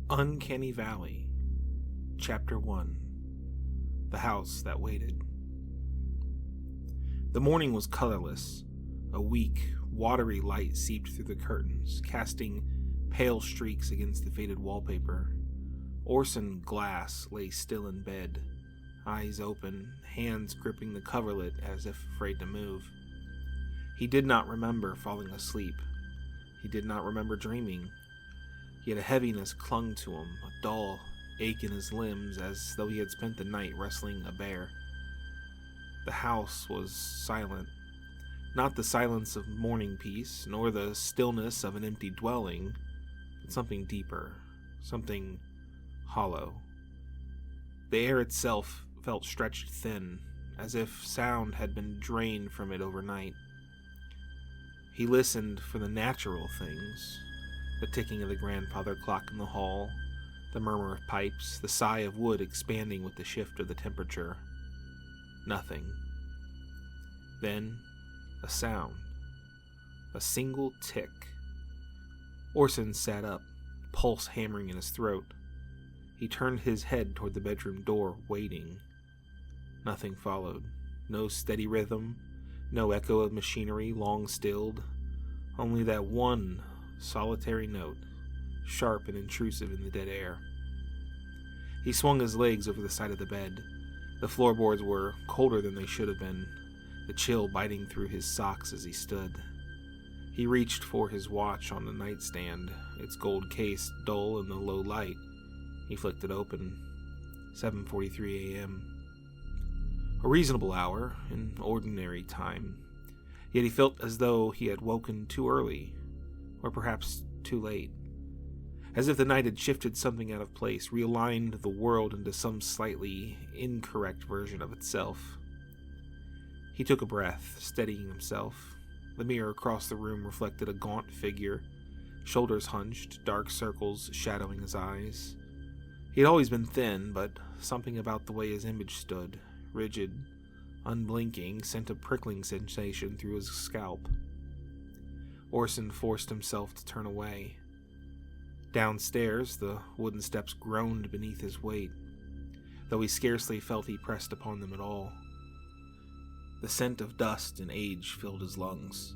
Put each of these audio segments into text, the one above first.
Uncanny Valley, Chapter 1. The House That Waited. The morning was colorless. A weak, watery light seeped through the curtains, casting pale streaks against the faded wallpaper. Orson Glass lay still in bed, eyes open, hands gripping the coverlet as if afraid to move. He did not remember falling asleep. He did not remember dreaming. Yet a heaviness clung to him, a dull ache in his limbs, as though he had spent the night wrestling a bear. The house was silent. Not the silence of morning peace, nor the stillness of an empty dwelling, but something deeper, something hollow. The air itself felt stretched thin, as if sound had been drained from it overnight. He listened for the natural things, the ticking of the grandfather clock in the hall, the murmur of pipes, the sigh of wood expanding with the shift of the temperature. Nothing. Then, a sound. A single tick. Orson sat up, pulse hammering in his throat. He turned his head toward the bedroom door, waiting. Nothing followed. No steady rhythm, no echo of machinery long stilled. Only that one solitary note, sharp and intrusive in the dead air. He swung his legs over the side of the bed. The floorboards were colder than they should have been, the chill biting through his socks as he stood. He reached for his watch on the nightstand, its gold case dull in the low light. He flicked it open. 7:43 a.m. A reasonable hour in ordinary time, yet he felt as though he had woken too early, or perhaps too late. As if the night had shifted something out of place, realigned the world into some slightly incorrect version of itself. He took a breath, steadying himself. The mirror across the room reflected a gaunt figure, shoulders hunched, dark circles shadowing his eyes. He had always been thin, but something about the way his image stood, rigid, unblinking, sent a prickling sensation through his scalp. Orson forced himself to turn away. Downstairs, the wooden steps groaned beneath his weight, though he scarcely felt he pressed upon them at all. The scent of dust and age filled his lungs.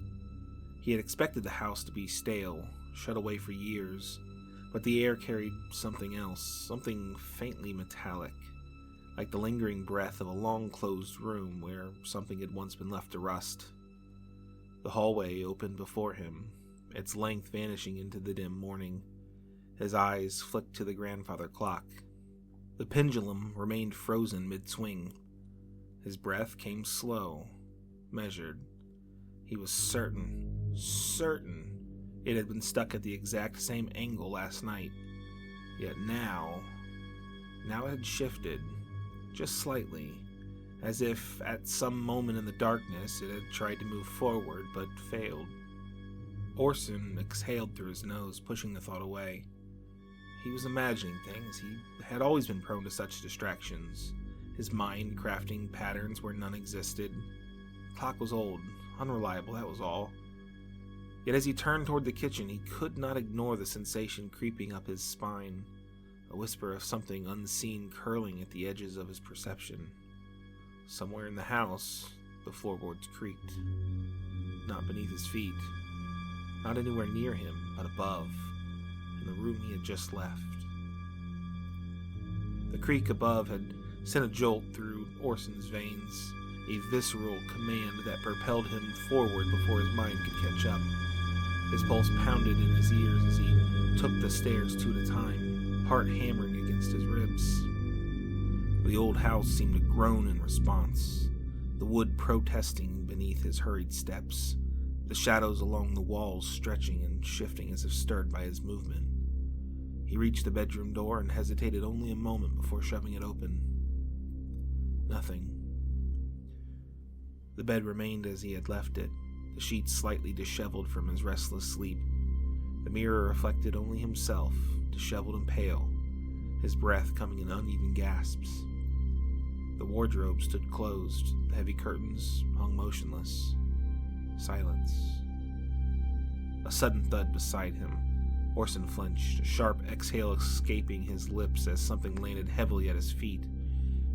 He had expected the house to be stale, shut away for years, but the air carried something else, something faintly metallic, like the lingering breath of a long-closed room where something had once been left to rust. The hallway opened before him, its length vanishing into the dim morning. His eyes flicked to the grandfather clock. The pendulum remained frozen mid-swing. His breath came slow, measured. He was certain it had been stuck at the exact same angle last night. Yet now it had shifted, just slightly, as if at some moment in the darkness it had tried to move forward but failed. Orson exhaled through his nose, pushing the thought away. He was imagining things. He had always been prone to such distractions, his mind crafting patterns where none existed. The clock was old, unreliable, that was all. Yet as he turned toward the kitchen, he could not ignore the sensation creeping up his spine, a whisper of something unseen curling at the edges of his perception. Somewhere in the house, the floorboards creaked. Not beneath his feet, not anywhere near him, but above, in the room he had just left. The creak above had sent a jolt through Orson's veins, a visceral command that propelled him forward before his mind could catch up. His pulse pounded in his ears as he took the stairs two at a time, heart hammering against his ribs. The old house seemed to groan in response, the wood protesting beneath his hurried steps, the shadows along the walls stretching and shifting as if stirred by his movement. He reached the bedroom door and hesitated only a moment before shoving it open. Nothing. The bed remained as he had left it, the sheets slightly disheveled from his restless sleep. The mirror reflected only himself, disheveled and pale, his breath coming in uneven gasps. The wardrobe stood closed, the heavy curtains hung motionless. Silence. A sudden thud beside him, Orson flinched, a sharp exhale escaping his lips as something landed heavily at his feet.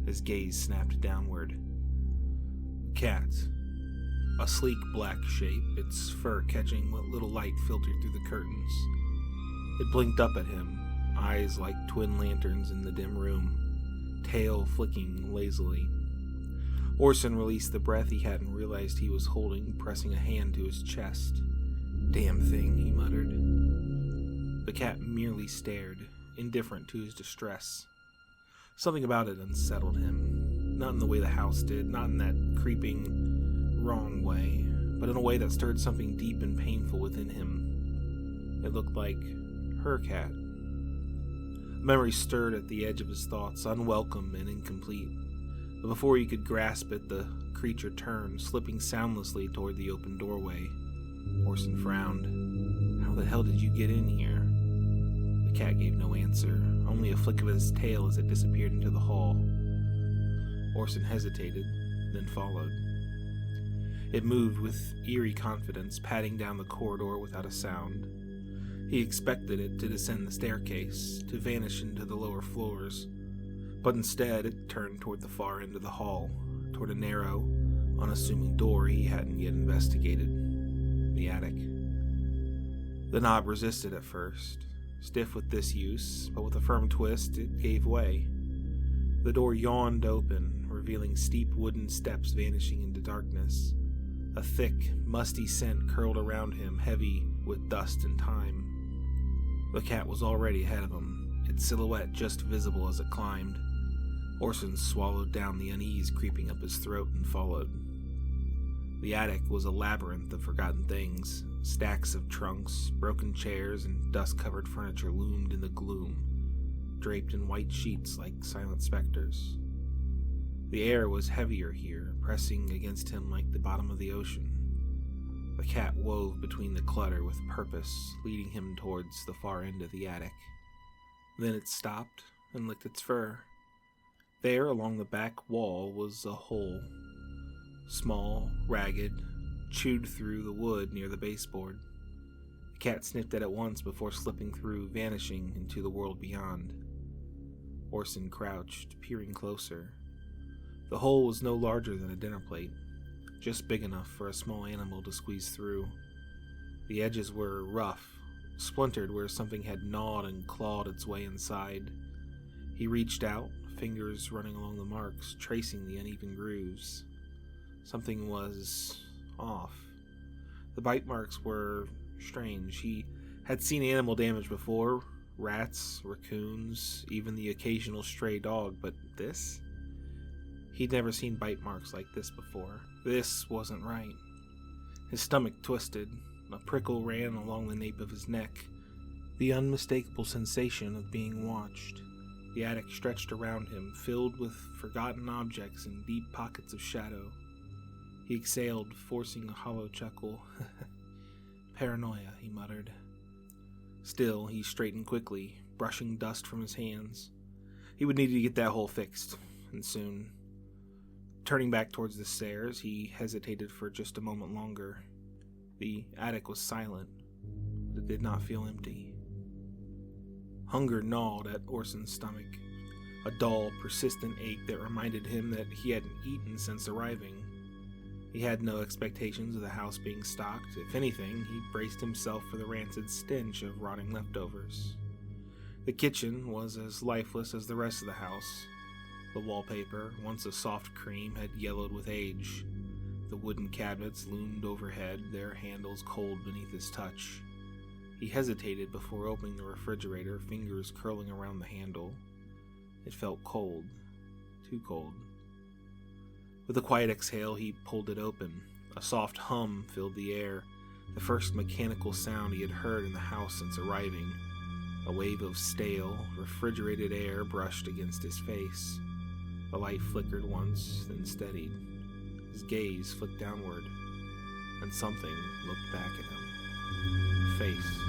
His gaze snapped downward. A cat. A sleek black shape, its fur catching what little light filtered through the curtains. It blinked up at him, eyes like twin lanterns in the dim room, tail flicking lazily. Orson released the breath he hadn't realized he was holding, pressing a hand to his chest. "Damn thing," he muttered. The cat merely stared, indifferent to his distress. Something about it unsettled him. Not in the way the house did, not in that creeping, wrong way, but in a way that stirred something deep and painful within him. It looked like her cat. A memory stirred at the edge of his thoughts, unwelcome and incomplete. But before he could grasp it, the creature turned, slipping soundlessly toward the open doorway. Orson frowned. "How the hell did you get in here?" The cat gave no answer, only a flick of his tail as it disappeared into the hall. Orson hesitated, then followed. It moved with eerie confidence, padding down the corridor without a sound. He expected it to descend the staircase, to vanish into the lower floors, but instead it turned toward the far end of the hall, toward a narrow, unassuming door he hadn't yet investigated. The attic. The knob resisted at first, stiff with disuse, but with a firm twist it gave way. The door yawned open, revealing steep wooden steps vanishing into darkness. A thick, musty scent curled around him, heavy with dust and time. The cat was already ahead of him, its silhouette just visible as it climbed. Orson swallowed down the unease creeping up his throat and followed. The attic was a labyrinth of forgotten things. Stacks of trunks, broken chairs, and dust-covered furniture loomed in the gloom, draped in white sheets like silent specters. The air was heavier here, pressing against him like the bottom of the ocean. The cat wove between the clutter with purpose, leading him towards the far end of the attic. Then it stopped and licked its fur. There, along the back wall, was a hole. Small, ragged, chewed through the wood near the baseboard. The cat sniffed at it once before slipping through, vanishing into the world beyond. Orson crouched, peering closer. The hole was no larger than a dinner plate, just big enough for a small animal to squeeze through. The edges were rough, splintered where something had gnawed and clawed its way inside. He reached out, fingers running along the marks, tracing the uneven grooves. Something was off. The bite marks were strange. He had seen animal damage before, rats, raccoons, even the occasional stray dog, but this? He'd never seen bite marks like this before. This wasn't right. His stomach twisted. A prickle ran along the nape of his neck. The unmistakable sensation of being watched. The attic stretched around him, filled with forgotten objects and deep pockets of shadow. He exhaled, forcing a hollow chuckle. "Paranoia," he muttered. Still, he straightened quickly, brushing dust from his hands. He would need to get that hole fixed, and soon. Turning back towards the stairs, he hesitated for just a moment longer. The attic was silent, but it did not feel empty. Hunger gnawed at Orson's stomach, a dull, persistent ache that reminded him that he hadn't eaten since arriving. He had no expectations of the house being stocked. If anything, he braced himself for the rancid stench of rotting leftovers. The kitchen was as lifeless as the rest of the house. The wallpaper, once a soft cream, had yellowed with age. The wooden cabinets loomed overhead, their handles cold beneath his touch. He hesitated before opening the refrigerator, fingers curling around the handle. It felt cold, too cold. With a quiet exhale, he pulled it open. A soft hum filled the air, the first mechanical sound he had heard in the house since arriving. A wave of stale, refrigerated air brushed against his face. The light flickered once, then steadied. His gaze flicked downward, and something looked back at him. A face.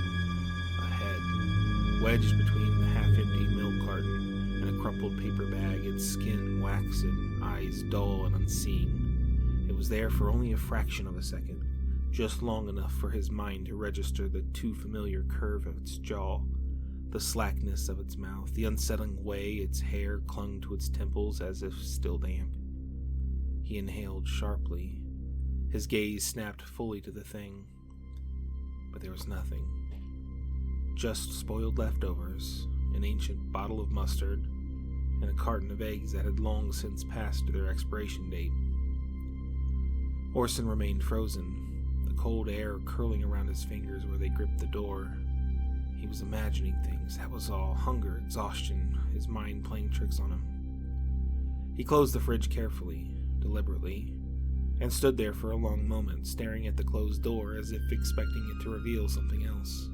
A head. Wedged between the half-empty milk carton and a crumpled paper bag, its skin waxen, eyes dull and unseeing. It was there for only a fraction of a second, just long enough for his mind to register the too familiar curve of its jaw, the slackness of its mouth, the unsettling way its hair clung to its temples as if still damp. He inhaled sharply. His gaze snapped fully to the thing, but there was nothing. Just spoiled leftovers, an ancient bottle of mustard, and a carton of eggs that had long since passed their expiration date. Orson remained frozen, the cold air curling around his fingers where they gripped the door. He was imagining things, that was all. Hunger, exhaustion, his mind playing tricks on him. He closed the fridge carefully, deliberately, and stood there for a long moment, staring at the closed door as if expecting it to reveal something else.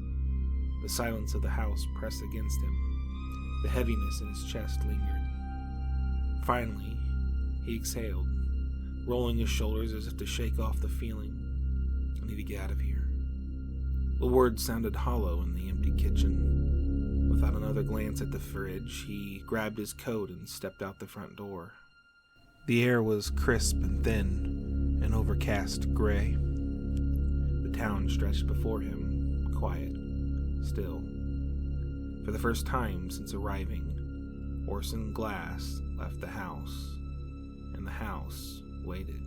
The silence of the house pressed against him. The heaviness in his chest lingered. Finally, he exhaled, rolling his shoulders as if to shake off the feeling. I need to get out of here. The words sounded hollow in the empty kitchen. Without another glance at the fridge, he grabbed his coat and stepped out the front door. The air was crisp and thin, an overcast gray. The town stretched before him, quiet, still. For the first time since arriving, Orson Glass left the house, and the house waited.